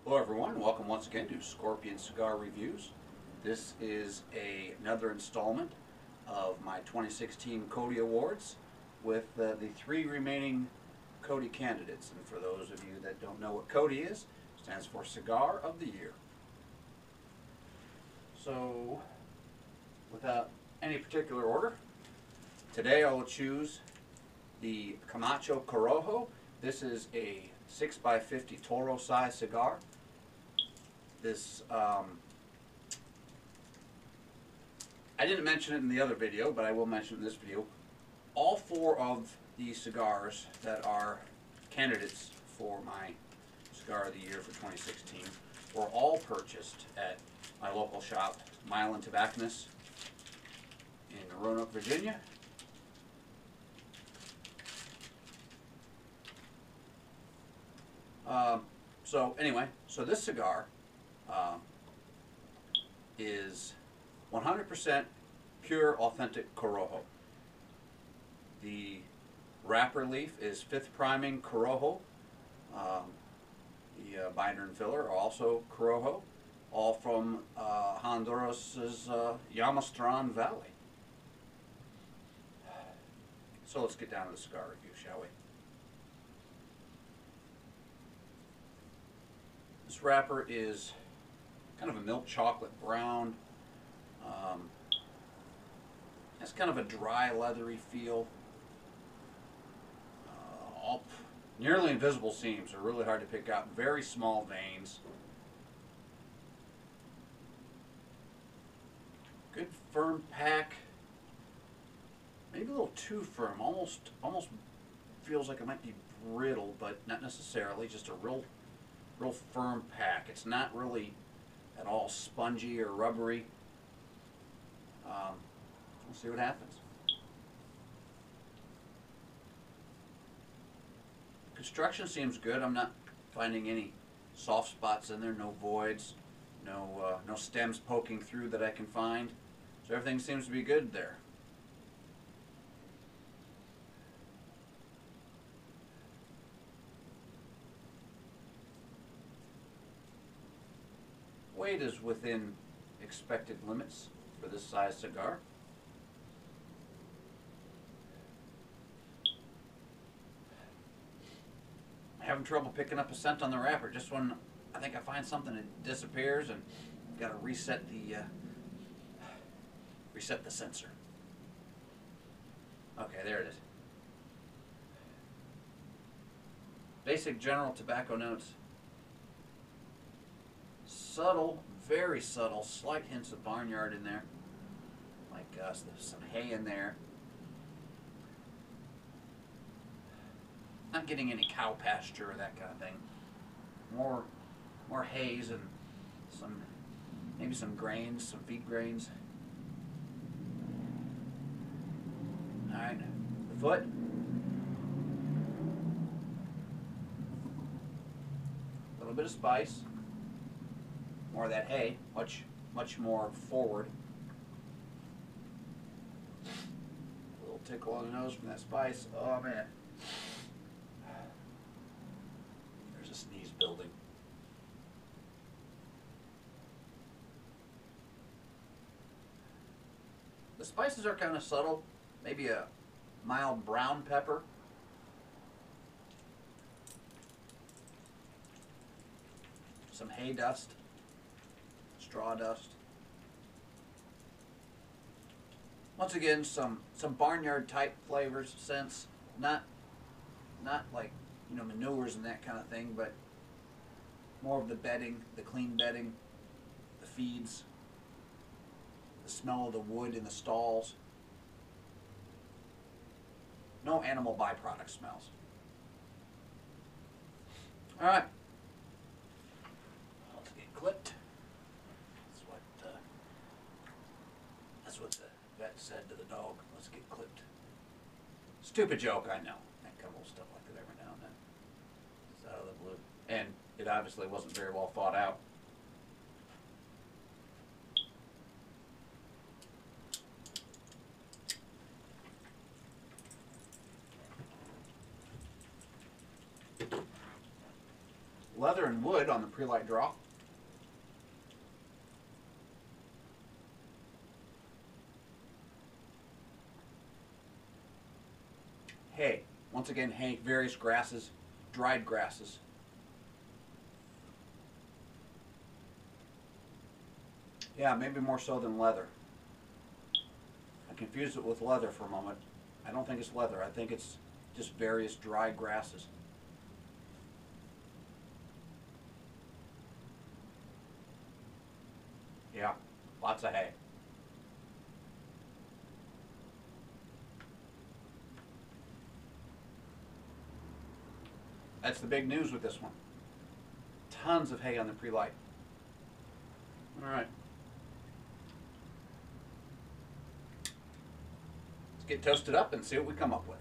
Hello everyone, welcome once again to Scorpion Cigar Reviews. This is another installment of my 2016 C.O.T.Y Awards with the three remaining C.O.T.Y candidates. And for those of you that don't know what C.O.T.Y is, it stands for Cigar of the Year. So, without any particular order, today I will choose the Camacho Corojo. This is a 6x50 Toro size cigar. This, I didn't mention it in the other video, but I will mention it in this video. All four of these cigars that are candidates for my Cigar of the Year for 2016 were all purchased at my local shop, Mile and Tobacconist in Roanoke, Virginia. So this cigar is 100% pure, authentic Corojo. The wrapper leaf is 5th priming Corojo. The binder and filler are also Corojo, all from Honduras's Yamastran Valley. So let's get down to the cigar review, shall we? This wrapper is kind of a milk chocolate brown. Has kind of a dry, leathery feel. All nearly invisible seams are really hard to pick out. Very small veins. Good firm pack. Maybe a little too firm. Almost feels like it might be brittle, but not necessarily. Just a real firm pack. It's not really at all spongy or rubbery. We'll see what happens. Construction seems good. I'm not finding any soft spots in there, no voids, no stems poking through that I can find. So everything seems to be good there. Weight is within expected limits for this size cigar. I'm having trouble picking up a scent on the wrapper. Just when I think I find something, it disappears, and I've got to reset the sensor. Okay, there it is. Basic general tobacco notes. Subtle, very subtle, slight hints of barnyard in there. Like there's some hay in there. Not getting any cow pasture or that kind of thing. More haze and maybe some grains, some feed grains. All right, the foot. A little bit of spice. More of that hay, much more forward. A little tickle on the nose from that spice. Oh man. There's a sneeze building. The spices are kind of subtle. Maybe a mild brown pepper. Some hay dust. Straw dust. Once again, some barnyard type flavors, scents, not like manures and that kind of thing, but more of the bedding, the clean bedding, the feeds, the smell of the wood in the stalls. No animal byproduct smells. All right, let's get clipped. That's what the vet said to the dog. Let's get clipped. Stupid joke, I know. I come with stuff like that every now and then. It's out of the blue. And it obviously wasn't very well thought out. leather and wood on the pre-light draw. Hay. Once again, hay, various grasses, dried grasses. Yeah, maybe more so than leather. I confused it with leather for a moment. I don't think it's leather. I think it's just various dry grasses. Yeah, lots of hay. That's the big news with this one. Tons of hay on the pre-light. All right. Let's get toasted up and see what we come up with.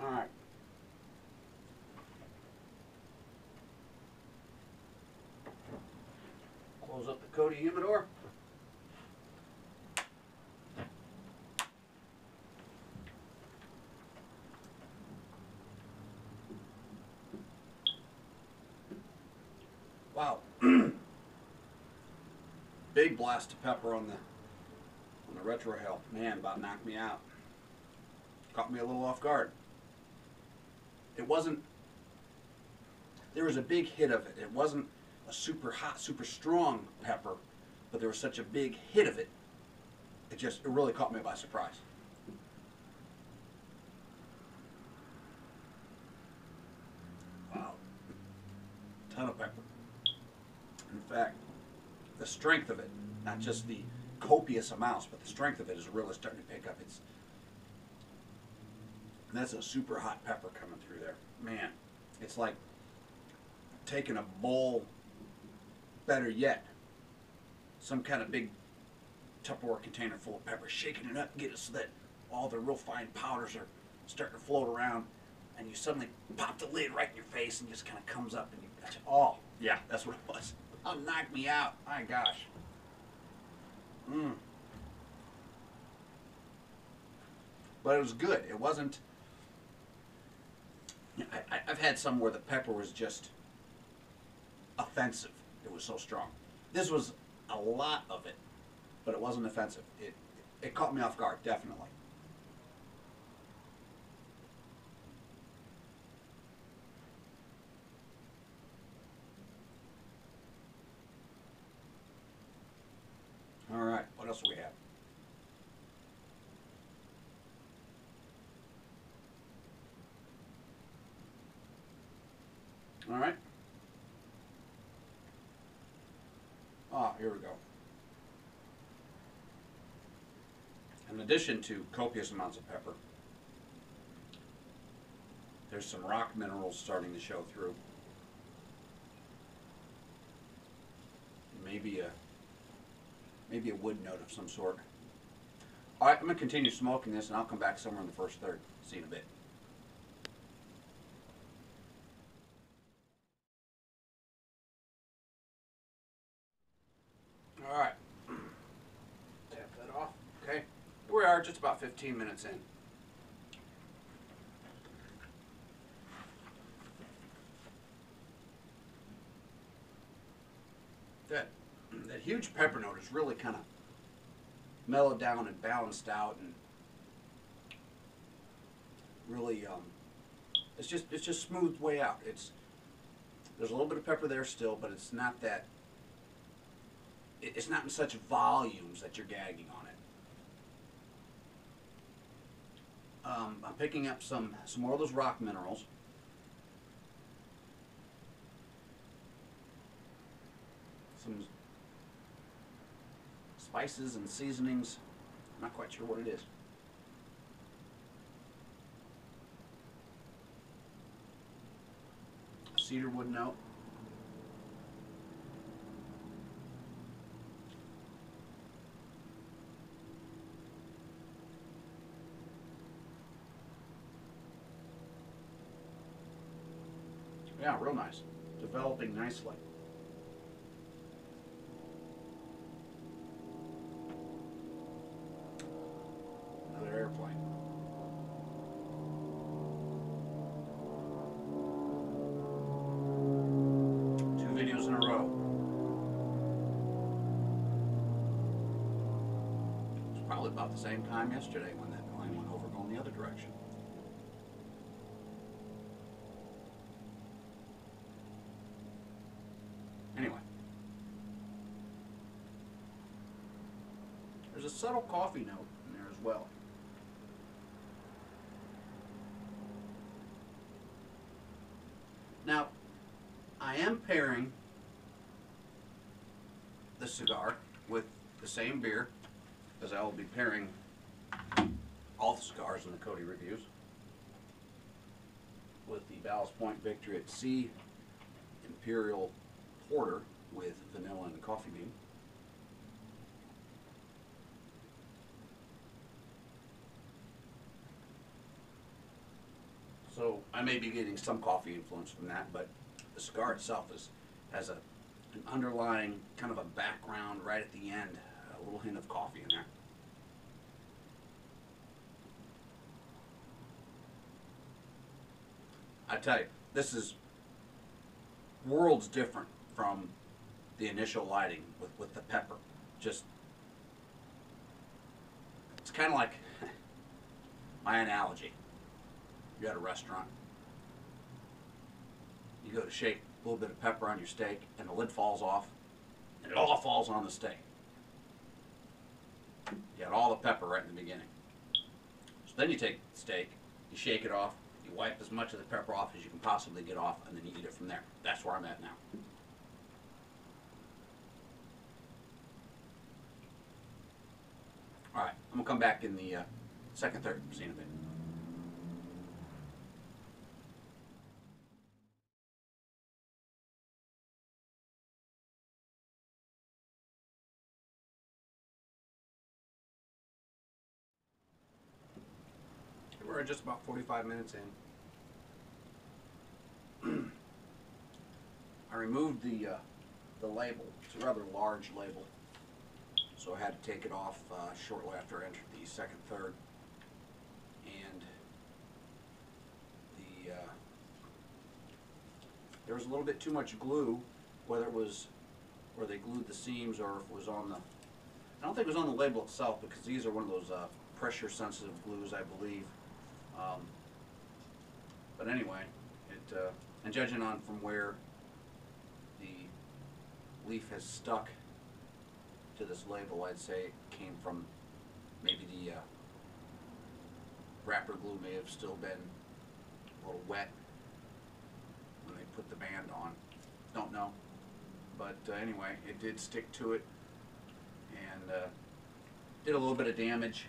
All right. Close up the C.O.T.Y humidor. Wow. Big blast of pepper on the retrohale. Man, about knocked me out. Caught me a little off guard. It wasn't, there was a big hit of it. It wasn't a super hot, super strong pepper, but there was such a big hit of it. It really caught me by surprise. Wow. Ton of pepper. In fact, the strength of it, not just the copious amounts, but the strength of it is really starting to pick up. And that's a super hot pepper coming through there. Man, it's like taking a bowl, better yet, some kind of big Tupperware container full of pepper, shaking it up, get it so that all the real fine powders are starting to float around, and you suddenly pop the lid right in your face and just kind of comes up and you, oh, yeah, that's what it was. Oh, knocked me out. My gosh. But it was good. It wasn't, I've had some where the pepper was just offensive. It was so strong. This was a lot of it, but it wasn't offensive. It caught me off guard, definitely. All right, what else do we have? All right. Ah, here we go. In addition to copious amounts of pepper, there's some rock minerals starting to show through. Maybe a wood note of some sort. All right, I'm going to continue smoking this, and I'll come back somewhere in the first third. See you in a bit. All right. Tap that off. Okay. Here we are, just about 15 minutes in. That huge pepper note is really kind of mellowed down and balanced out, and really it's just smoothed way out. There's a little bit of pepper there still, but it's not that, it's not in such volumes that you're gagging on it. I'm picking up some more of those rock minerals. Some spices and seasonings. I'm not quite sure what it is. Cedarwood note. Yeah, real nice. developing nicely. Another airplane. Two videos in a row. It was probably about the same time yesterday when that plane went over going the other direction. Anyway, there's a subtle coffee note in there as well. Now, I am pairing the cigar with the same beer, because I will be pairing all the cigars in the C.O.T.Y reviews with the Ballast Point Victory at Sea Imperial Porter with vanilla and coffee bean. So I may be getting some coffee influence from that, but the cigar itself has an underlying kind of a background right at the end, a little hint of coffee in there. I tell you, this is worlds different from the initial lighting with the pepper. Just, it's kind of like my analogy. You're at a restaurant, you go to shake a little bit of pepper on your steak and the lid falls off and it all falls on the steak. You got all the pepper right in the beginning. So then you take the steak, you shake it off, you wipe as much of the pepper off as you can possibly get off, and then you eat it from there. That's where I'm at now. Alright, I'm going to come back in the second, third, see you in a bit. We're just about 45 minutes in. I removed the label. It's a rather large label, so I had to take it off shortly after I entered the second, third, and there was a little bit too much glue, whether it was where they glued the seams or if it was on the. I don't think it was on the label itself, because these are one of those pressure-sensitive glues, I believe. But anyway, and judging on from where the leaf has stuck to this label, I'd say it came from maybe the wrapper glue may have still been a little wet when they put the band on. Don't know. But anyway, it did stick to it and did a little bit of damage.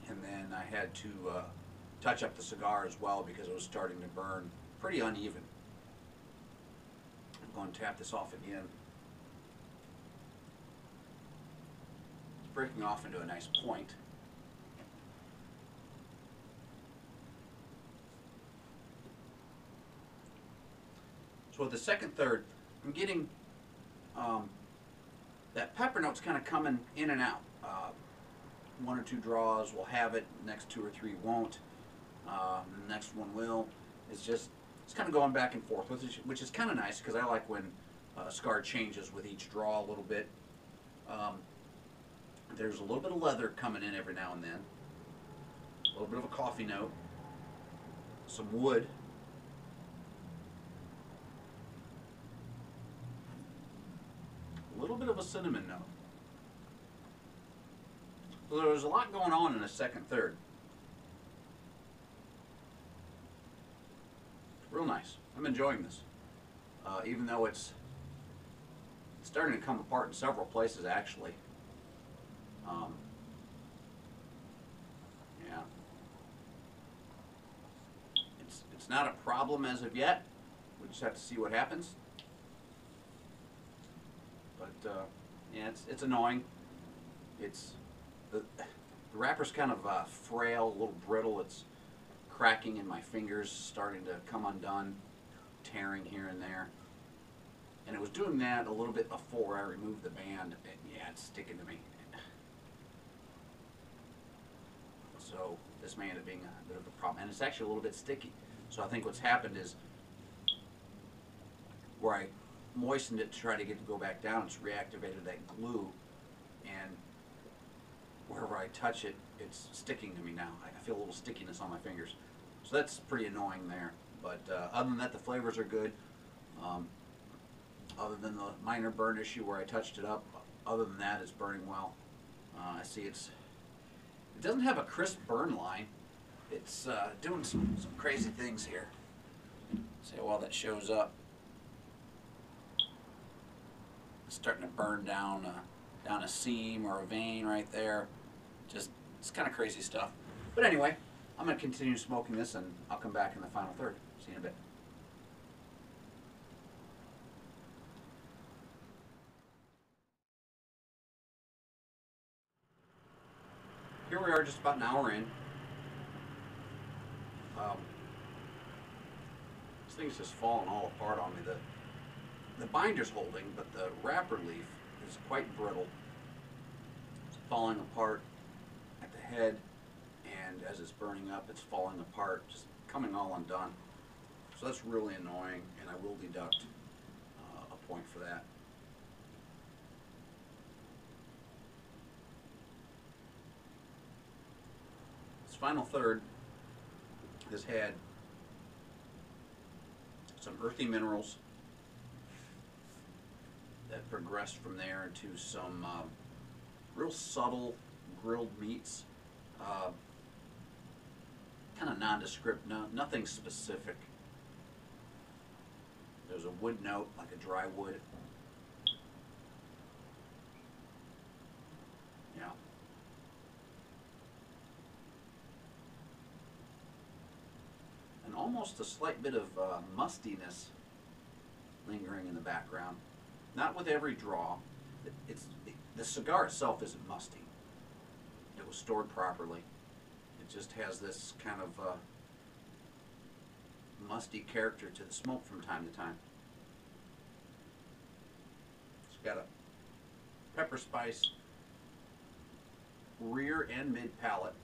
And then I had to touch up the cigar as well because it was starting to burn pretty uneven. I'm going to tap this off again. It's breaking off into a nice point. So with the second, third, I'm getting that pepper note's kind of coming in and out. One or two draws will have it, the next two or three won't, the next one will. It's kind of going back and forth, which is kind of nice because I like when a cigar changes with each draw a little bit. There's a little bit of leather coming in every now and then, a little bit of a coffee note, some wood, a little bit of a cinnamon note. So there was a lot going on in the second, third. Real nice. I'm enjoying this. Even though it's starting to come apart in several places, actually. Yeah. It's not a problem as of yet. We just have to see what happens. But yeah, it's annoying. The wrapper's kind of frail, a little brittle. It's cracking in my fingers, starting to come undone, tearing here and there. And it was doing that a little bit before I removed the band. And yeah, it's sticking to me. So this may end up being a bit of a problem. And it's actually a little bit sticky. So I think what's happened is where I moistened it to try to get it to go back down, it's reactivated that glue. And wherever I touch it, it's sticking to me now. I feel a little stickiness on my fingers. So that's pretty annoying there. But other than that, the flavors are good. Other than the minor burn issue where I touched it up, other than that, it's burning well. I see it doesn't have a crisp burn line. It's doing some crazy things here. See how well that shows up. It's starting to burn down a seam or a vein right there. Just, it's kind of crazy stuff. But anyway, I'm going to continue smoking this, and I'll come back in the final third. See you in a bit. Here we are, just about an hour in. This thing's just falling all apart on me. The binder's holding, but the wrapper leaf is quite brittle. It's falling apart at the head, and as it's burning up, it's falling apart, just coming all undone. So that's really annoying, and I will deduct a point for that. This final third has had some earthy minerals that progressed from there into some real subtle grilled meats, kind of nondescript, nothing specific. There's a wood note, like a dry wood. Yeah. And almost a slight bit of mustiness lingering in the background. Not with every draw. The cigar itself isn't musty. It was stored properly. It just has this kind of musty character to the smoke from time to time. It's got a pepper spice rear and mid palate,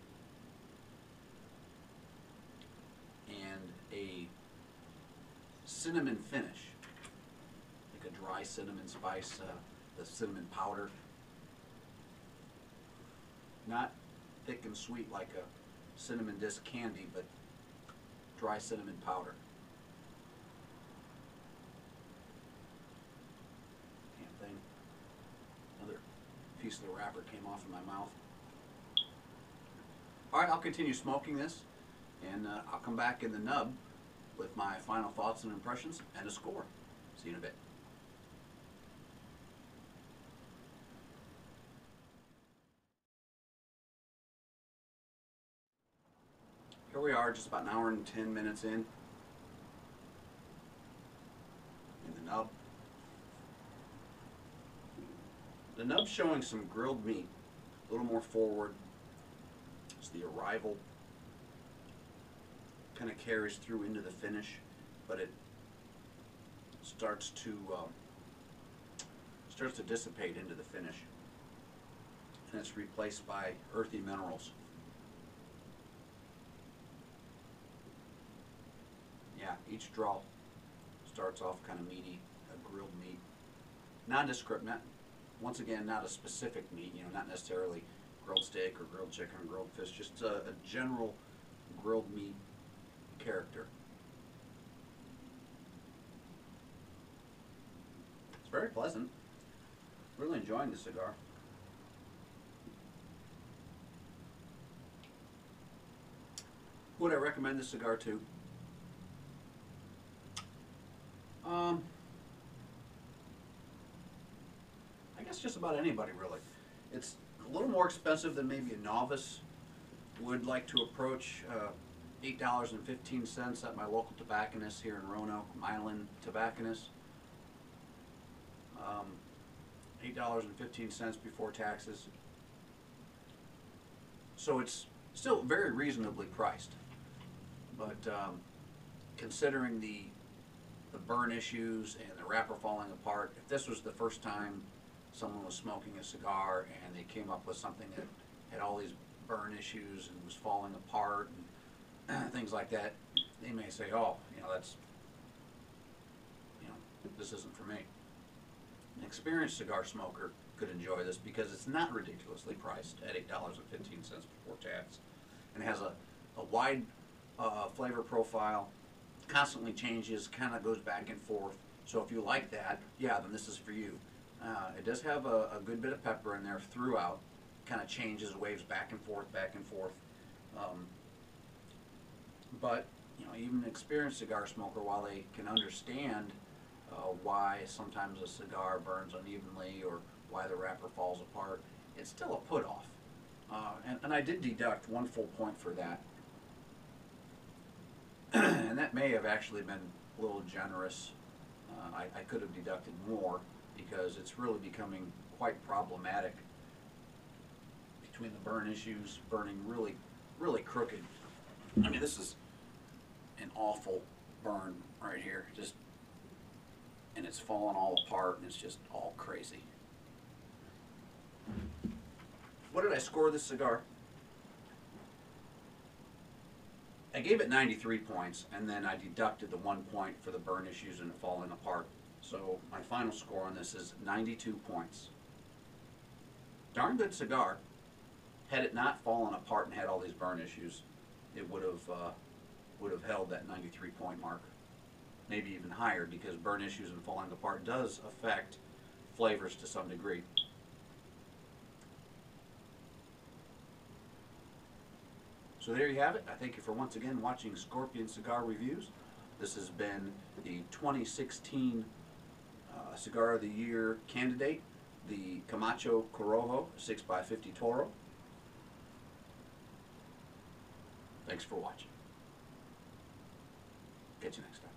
and a cinnamon finish, like a dry cinnamon spice, the cinnamon powder. Not thick and sweet like a cinnamon disc candy, but dry cinnamon powder. Damn thing. Another piece of the wrapper came off in my mouth. Alright, I'll continue smoking this, and I'll come back in the nub with my final thoughts and impressions and a score. See you in a bit. Here we are, just about an hour and 10 minutes in the nub. The nub's showing some grilled meat, a little more forward. It's the arrival. Kind of carries through into the finish, but it starts to dissipate into the finish, and it's replaced by earthy minerals. Yeah, each draw starts off kind of meaty, a grilled meat, nondescript. Once again, not a specific meat. You know, not necessarily grilled steak or grilled chicken or grilled fish. Just a general grilled meat character. It's very pleasant. Really enjoying the cigar. Who would I recommend this cigar to? I guess just about anybody, really. It's a little more expensive than maybe a novice would like to approach. $8.15 at my local tobacconist here in Roanoke, Milan Tobacconist. $8.15 before taxes. So it's still very reasonably priced. But considering the burn issues and the wrapper falling apart, if this was the first time someone was smoking a cigar and they came up with something that had all these burn issues and was falling apart and things like that, they may say, oh, that's, this isn't for me. An experienced cigar smoker could enjoy this because it's not ridiculously priced at $8.15 before tax, and has a wide flavor profile, constantly changes, kind of goes back and forth. So if you like that, yeah, then this is for you. It does have a good bit of pepper in there throughout, kind of changes, waves back and forth, back and forth. But even an experienced cigar smoker, while they can understand why sometimes a cigar burns unevenly or why the wrapper falls apart, it's still a put-off. And I did deduct 1 full point for that. And that may have actually been a little generous. I could have deducted more because it's really becoming quite problematic between the burn issues, burning really, really crooked. I mean, this is an awful burn right here, and it's falling all apart and it's just all crazy. What did I score this cigar? I gave it 93 points, and then I deducted the 1 point for the burn issues and it falling apart. So my final score on this is 92 points. Darn good cigar. Had it not fallen apart and had all these burn issues, it would have held that 93 point mark. Maybe even higher, because burn issues and falling apart does affect flavors to some degree. So there you have it. I thank you for once again watching Scorpion Cigar Reviews. This has been the 2016 Cigar of the Year candidate, the Camacho Corojo 6x50 Toro. Thanks for watching. Catch you next time.